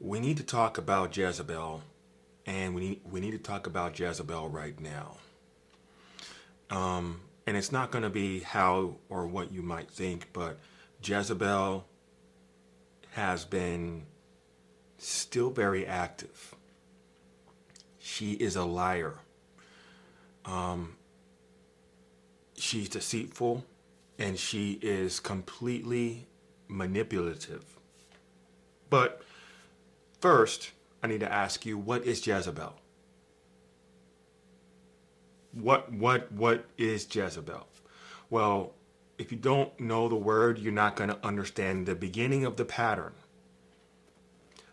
We need to talk about Jezebel, and we need to talk about Jezebel right now. And it's not going to be how or what you might think, but Jezebel has been still very active. She is a liar. She's deceitful, and she is completely manipulative. But first, I need to ask you, what is Jezebel? What is Jezebel? Well, if you don't know the word, you're not going to understand the beginning of the pattern.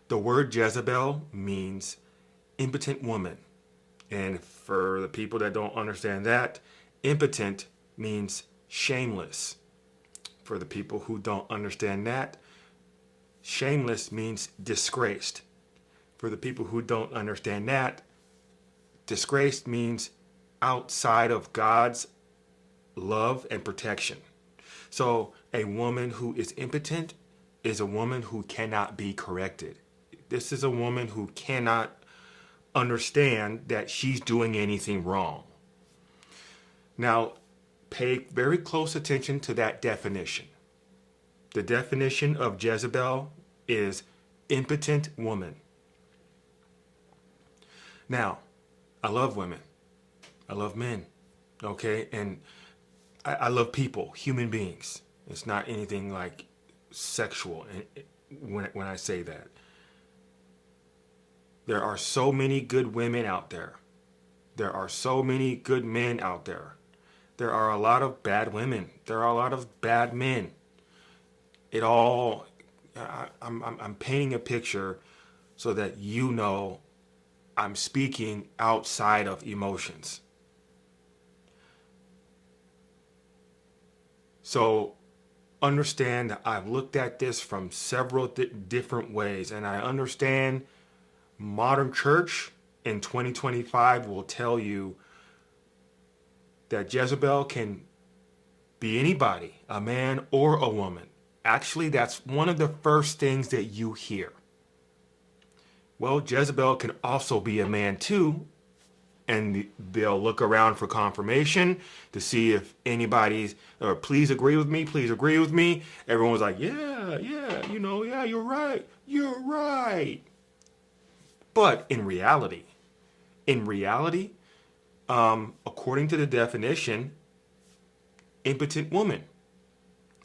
The word Jezebel means impotent woman. And for the people that don't understand that, impotent means shameless. For the people who don't understand that, shameless means disgraced. For the people who don't understand that, disgraced means outside of God's love and protection. So a woman who is impotent is a woman who cannot be corrected. This is a woman who cannot understand that she's doing anything wrong. Now, pay very close attention to that definition. The definition of Jezebel is impotent woman. Now, I love women. I love men. Okay? And I love people, human beings. It's not anything like sexual when I say that. There are so many good women out there. There are so many good men out there. There are a lot of bad women. There are a lot of bad men. I'm painting a picture so that you know I'm speaking outside of emotions. So understand that I've looked at this from several different ways, and I understand modern church in 2025 will tell you that Jezebel can be anybody, a man or a woman. Actually, that's one of the first things that you hear. Well, Jezebel can also be a man too, and they'll look around for confirmation to see if anybody's, or please agree with me, please agree with me. Everyone's like, yeah, yeah, you're right. But in reality, according to the definition, impotent woman.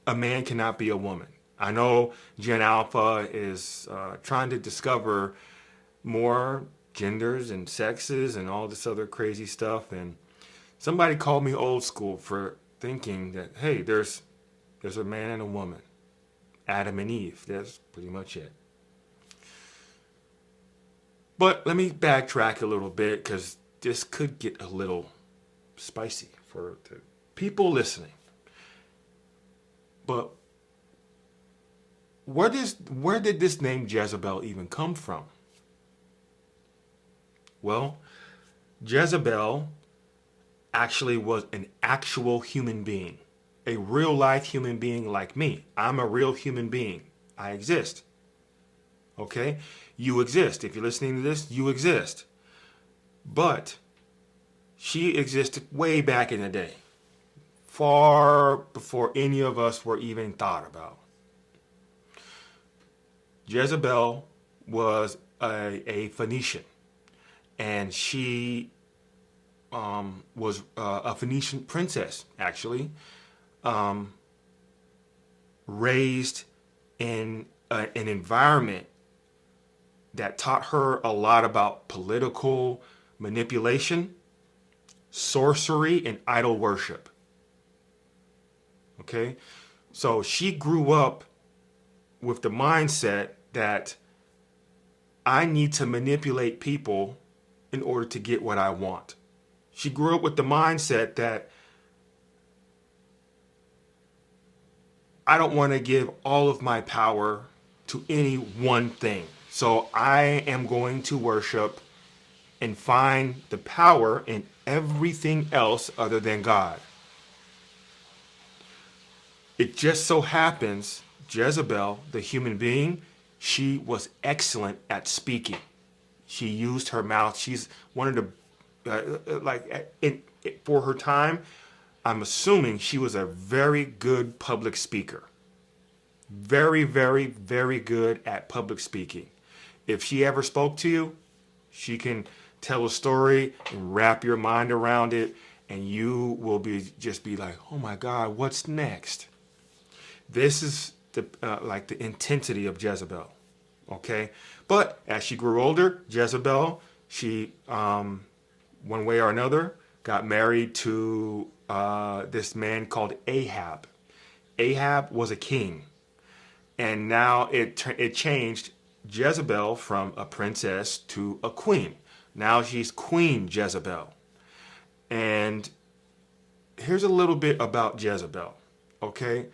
A man cannot be a woman. I know Gen Alpha is trying to discover more genders and sexes and all this other crazy stuff. And somebody called me old school for thinking that, hey, there's a man and a woman. Adam and Eve. That's pretty much it. But let me backtrack a little bit because this could get a little spicy for the people listening. But where did this name Jezebel even come from? Well, Jezebel actually was an actual human being, a real life human being like me. I'm a real human being. I exist. Okay? You exist. If you're listening to this, you exist. But she existed way back in the day, far before any of us were even thought about. Jezebel was a Phoenician, and she was a Phoenician princess, actually, raised in an environment that taught her a lot about political manipulation, sorcery, and idol worship. Okay? So she grew up with the mindset that I need to manipulate people in order to get what I want. She grew up with the mindset that I don't want to give all of my power to any one thing. So I am going to worship and find the power in everything else other than God. It just so happens Jezebel, the human being, She was excellent at speaking. She used her mouth. She's one of the, for her time, I'm assuming she was a very good public speaker. Very, very, very good at public speaking. If she ever spoke to you, she can tell a story and wrap your mind around it, and you will just be like, oh my God, what's next? This is the intensity of Jezebel. Okay, but as she grew older, Jezebel, she one way or another got married to this man called Ahab. Ahab was a king, and now it changed Jezebel from a princess to a queen. Now she's Queen Jezebel. And here's a little bit about Jezebel, okay?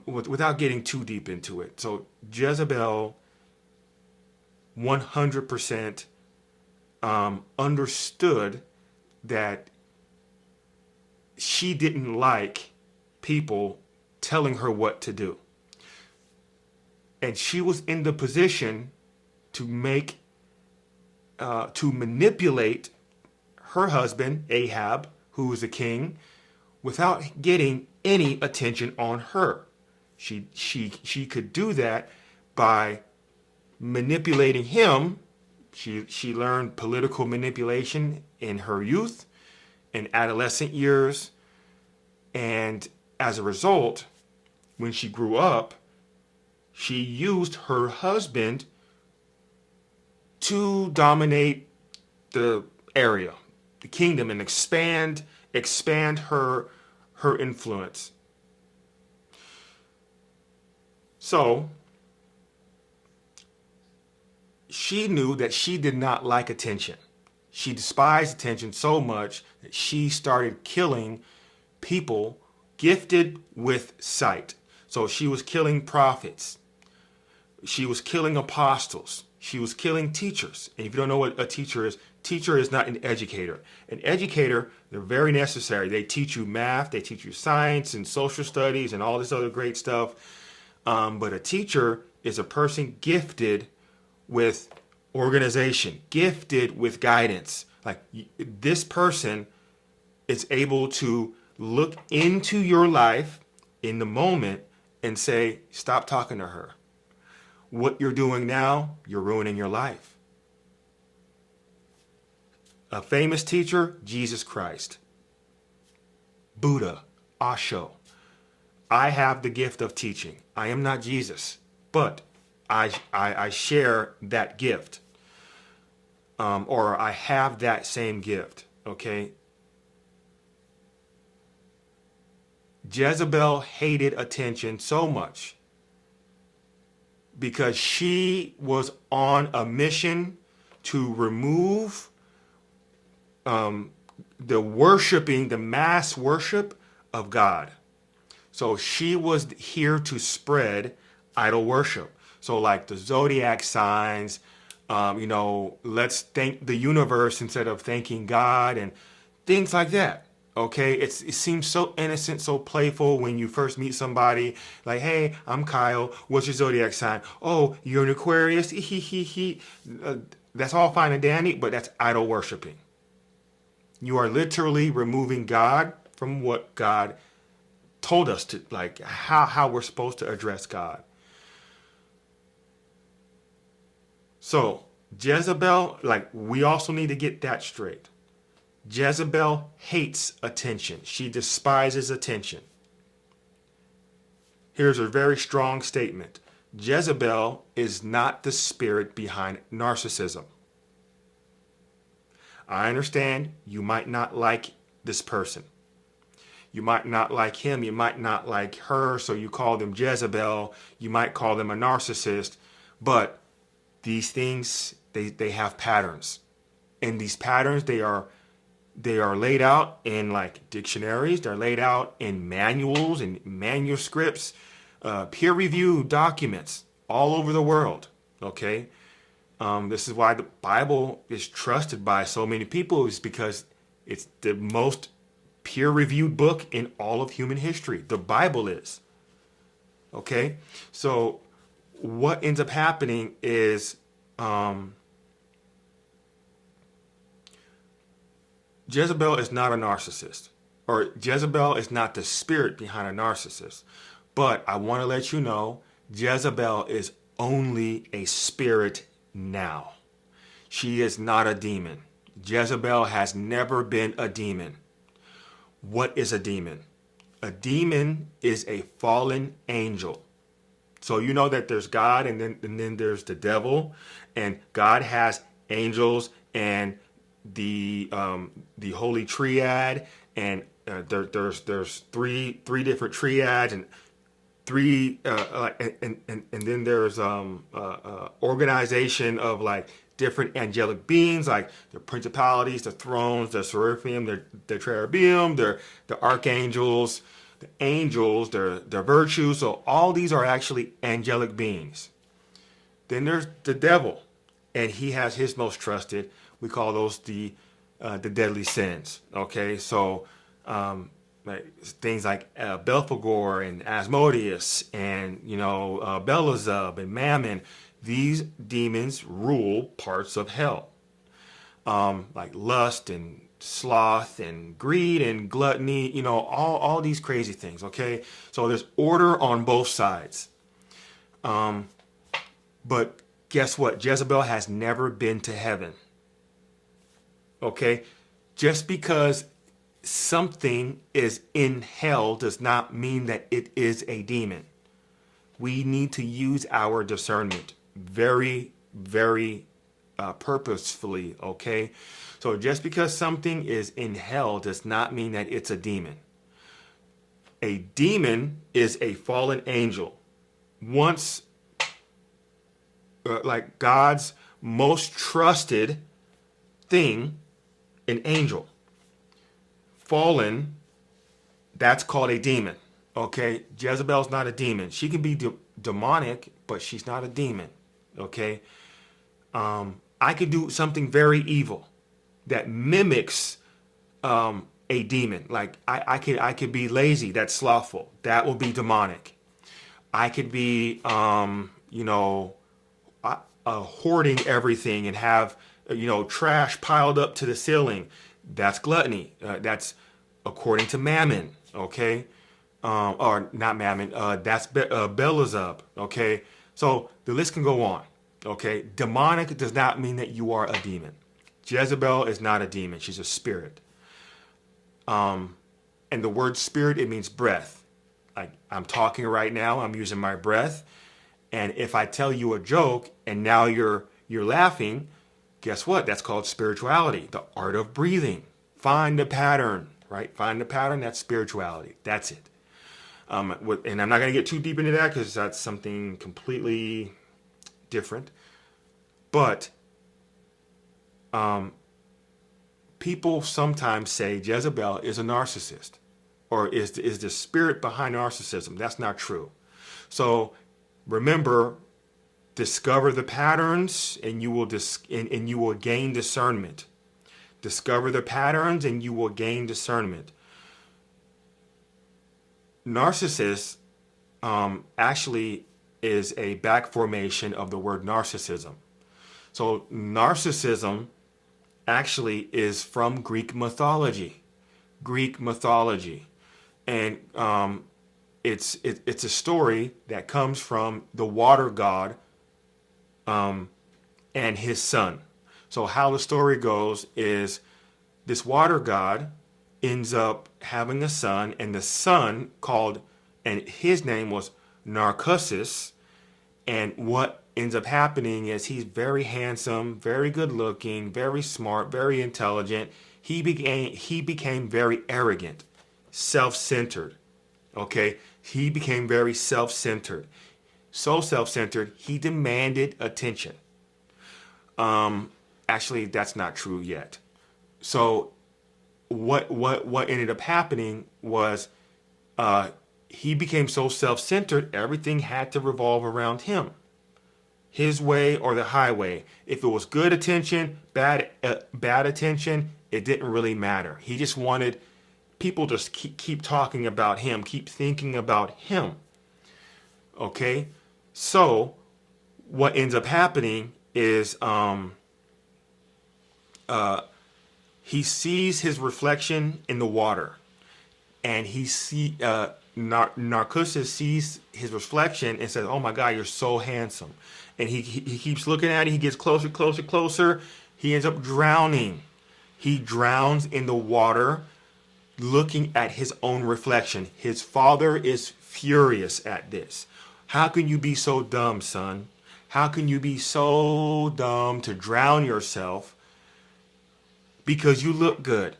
Without getting too deep into it. So Jezebel 100% understood that she didn't like people telling her what to do. And she was in the position to manipulate her husband, Ahab, who was a king, without getting any attention on her. She could do that by manipulating him. She learned political manipulation in her youth and adolescent years. And as a result, when she grew up, she used her husband to dominate the area, the kingdom, and expand her influence. So she knew that she did not like attention. She despised attention so much that she started killing people gifted with sight. So she was killing prophets. She was killing apostles. She was killing teachers. And if you don't know what a teacher is not an educator. An educator, they're very necessary. They teach you math, they teach you science and social studies and all this other great stuff. But a teacher is a person gifted with organization, gifted with guidance. Like this person is able to look into your life in the moment and say, stop talking to her. What you're doing now, you're ruining your life. A famous teacher, Jesus Christ. Buddha, Osho. I have the gift of teaching. I am not Jesus, but I share that gift. Or I have that same gift, okay? Jezebel hated attention so much because she was on a mission to remove the mass worship of God. So she was here to spread idol worship. So like the zodiac signs, let's thank the universe instead of thanking God and things like that. Okay, it seems so innocent, so playful when you first meet somebody. Like, hey, I'm Kyle. What's your zodiac sign? Oh, you're an Aquarius. That's all fine and dandy, but that's idol worshiping. You are literally removing God from what God told us to, like how we're supposed to address God. So Jezebel, like we also need to get that straight. Jezebel hates attention. She despises attention. Here's a very strong statement. Jezebel is not the spirit behind narcissism. I understand you might not like this person. You might not like him. You might not like her. So you call them Jezebel. You might call them a narcissist. But these things, they have patterns. And these patterns, they are laid out in like dictionaries. They're laid out in manuals and manuscripts, peer-reviewed documents all over the world. Okay, this is why the Bible is trusted by so many people, is because it's the most peer-reviewed book in all of human history. The Bible is. Okay, so what ends up happening is Jezebel is not a narcissist, or Jezebel is not the spirit behind a narcissist. But I want to let you know, Jezebel is only a spirit now. She is not a demon. Jezebel has never been a demon. What is a demon? A demon is a fallen angel. So you know that there's God, and then there's the devil, and God has angels and the holy triad, and there's three different triads, and and then there's organization of like different angelic beings, like the principalities, the thrones, the seraphim, the cherubim, the archangels, the angels, the virtues. So all these are actually angelic beings. Then there's the devil, and he has his most trusted. We call those the deadly sins. Okay, so like things like Belphegor and Asmodeus, and Beelzebub and Mammon. These demons rule parts of hell, like lust and sloth and greed and gluttony. All these crazy things. Okay, so there's order on both sides. But guess what? Jezebel has never been to heaven. Okay, just because something is in hell does not mean that it is a demon. We need to use our discernment very, very purposefully, okay? So just because something is in hell does not mean that it's a demon. A demon is a fallen angel. Once, like God's most trusted thing, an angel. Fallen, that's called a demon. Okay, Jezebel's not a demon. She can be demonic, but she's not a demon. Okay, I could do something very evil that mimics a demon. Like I could be lazy. That's slothful. That will be demonic. I could be hoarding everything and have trash piled up to the ceiling. That's gluttony. That's according to Mammon. Okay. Or not Mammon, that's Beelzebub, okay? So the list can go on, okay? Demonic does not mean that you are a demon. Jezebel is not a demon, she's a spirit. And the word spirit, it means breath. Like I'm talking right now, I'm using my breath, and if I tell you a joke and now you're laughing, guess what? That's called spirituality, the art of breathing. Find the pattern, right? Find the pattern, that's spirituality, that's it. And I'm not going to get too deep into that because that's something completely different. But people sometimes say Jezebel is a narcissist, or is the spirit behind narcissism. That's not true. So remember, discover the patterns, and you will gain discernment. Discover the patterns, and you will gain discernment. Narcissist actually is a back formation of the word narcissism. So narcissism actually is from Greek mythology. And it's a story that comes from the water god and his son. So how the story goes is this water god ends up having a son, and the son and his name was Narcissus. And what ends up happening is he's very handsome, very good looking, very smart, very intelligent. He became very arrogant, self-centered. Okay, he became very self-centered. So self-centered, he demanded attention. Actually, that's not true yet. So what ended up happening was he became so self-centered, everything had to revolve around him. His way or the highway. If it was good attention, bad attention, it didn't really matter. He just wanted people to keep talking about him, keep thinking about him. Okay? So what ends up happening is he sees his reflection in the water, and Narcissus sees his reflection and says, "Oh my God, you're so handsome." And he keeps looking at it. He gets closer, closer, closer. He ends up drowning. He drowns in the water, looking at his own reflection. His father is furious at this. How can you be so dumb, son? How can you be so dumb to drown yourself because you look good?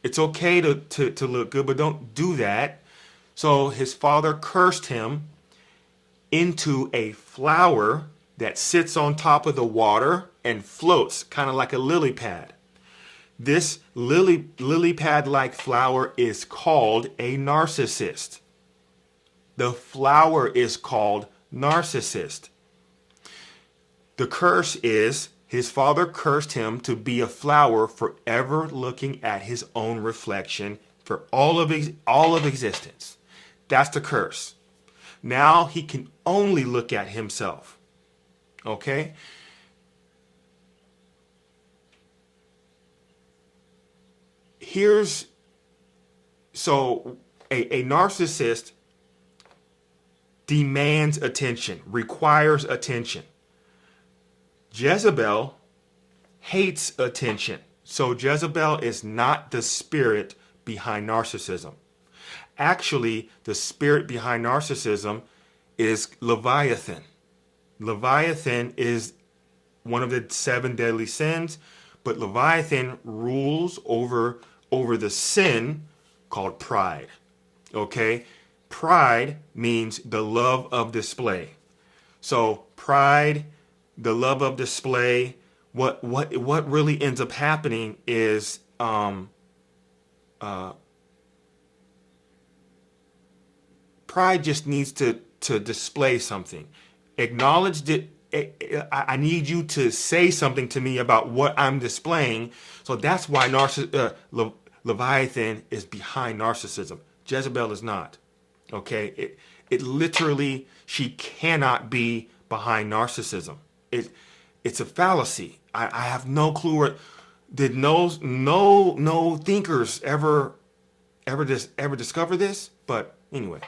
It's okay to look good, but don't do that. So his father cursed him into a flower that sits on top of the water and floats, kind of like a lily pad. This lily pad-like flower is called a narcissist. The flower is called narcissist. The curse is his father cursed him to be a flower, forever looking at his own reflection for all of existence. That's the curse. Now he can only look at himself. Okay? A narcissist demands attention, requires attention. Jezebel hates attention. So Jezebel is not the spirit behind narcissism. Actually, the spirit behind narcissism is Leviathan. Leviathan is one of the 7 deadly sins, but Leviathan rules over the sin called pride. Okay? Pride means the love of display. So pride, the love of display, what really ends up happening is pride just needs to display something. Acknowledge that I need you to say something to me about what I'm displaying. So that's why Leviathan is behind narcissism. Jezebel is not. Okay? It literally, she cannot be behind narcissism. It's a fallacy. I have no clue where. Did no thinkers ever discover this? But anyway.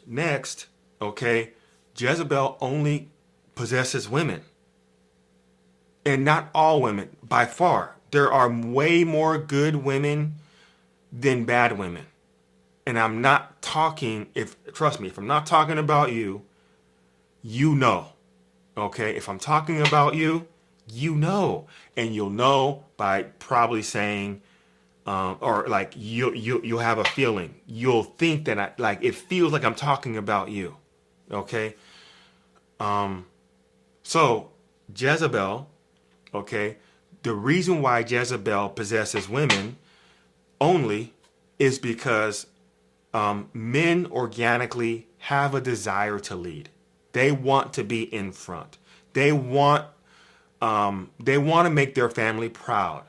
Next, okay, Jezebel only possesses women. And not all women, by far. There are way more good women than bad women. And I'm not talking, trust me, if I'm not talking about you, you know. Okay, if I'm talking about you, you know. And you'll know by probably saying, or like you'll have a feeling. You'll think that it feels like I'm talking about you. Okay? So Jezebel, okay, the reason why Jezebel possesses women only is because men organically have a desire to lead. They want to be in front. They want to make their family proud.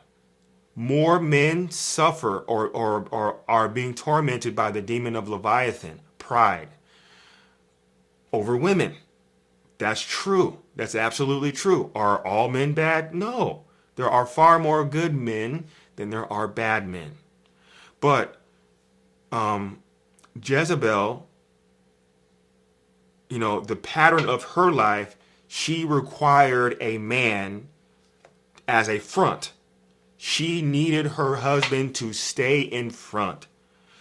More men suffer or are being tormented by the demon of Leviathan, pride, over women. That's true. That's absolutely true. Are all men bad? No. There are far more good men than there are bad men. But Jezebel, the pattern of her life, she required a man as a front. She needed her husband to stay in front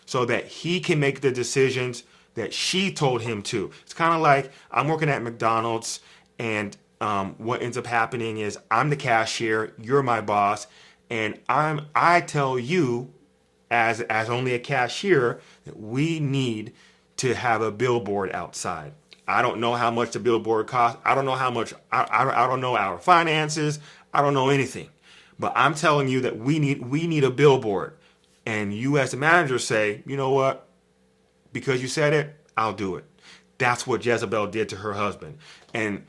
so that he can make the decisions that she told him to. It's kind of like I'm working at McDonald's, and what ends up happening is I'm the cashier, you're my boss, and I tell you as only a cashier that we need to have a billboard outside. I don't know how much the billboard costs. I don't know how much. I don't know our finances. I don't know anything. But I'm telling you that we need a billboard. And you as the manager say, you know what? Because you said it, I'll do it. That's what Jezebel did to her husband. And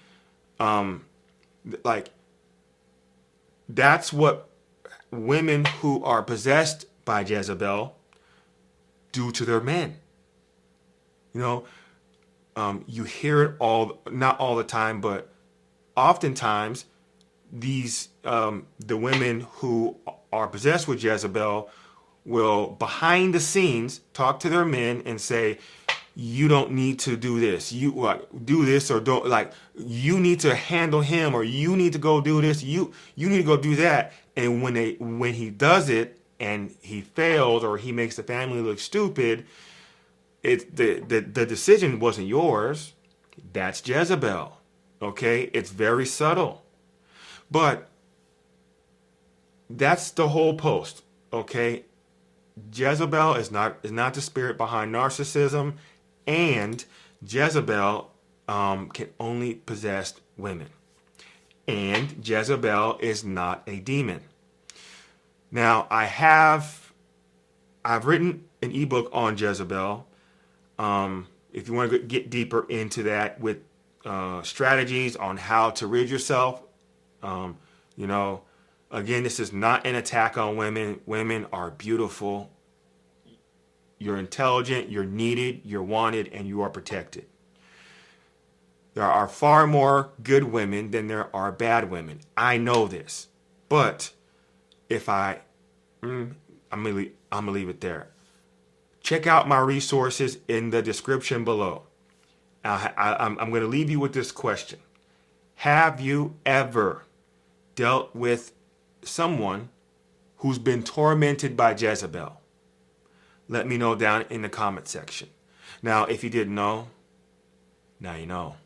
that's what women who are possessed by Jezebel do to their men. You hear it not all the time, but oftentimes these the women who are possessed with Jezebel will behind the scenes talk to their men and say, you don't need to do this. You do this, or don't, like, you need to handle him, or you need to go do this. You need to go do that. And when he does it and he fails, or he makes the family look stupid, the decision wasn't yours. That's Jezebel. Okay? It's very subtle. But that's the whole post. Okay? Jezebel is not the spirit behind narcissism, and Jezebel can only possess women. And Jezebel is not a demon. Now, I've written an ebook on Jezebel. If you want to get deeper into that with strategies on how to rid yourself, again, this is not an attack on women. Women are beautiful. You're intelligent, you're needed, you're wanted, and you are protected. There are far more good women than there are bad women. I know this. But if I'm gonna leave it there. Check out my resources in the description below. I'm going to leave you with this question. Have you ever dealt with someone who's been tormented by Jezebel? Let me know down in the comment section. Now, if you didn't know, now you know.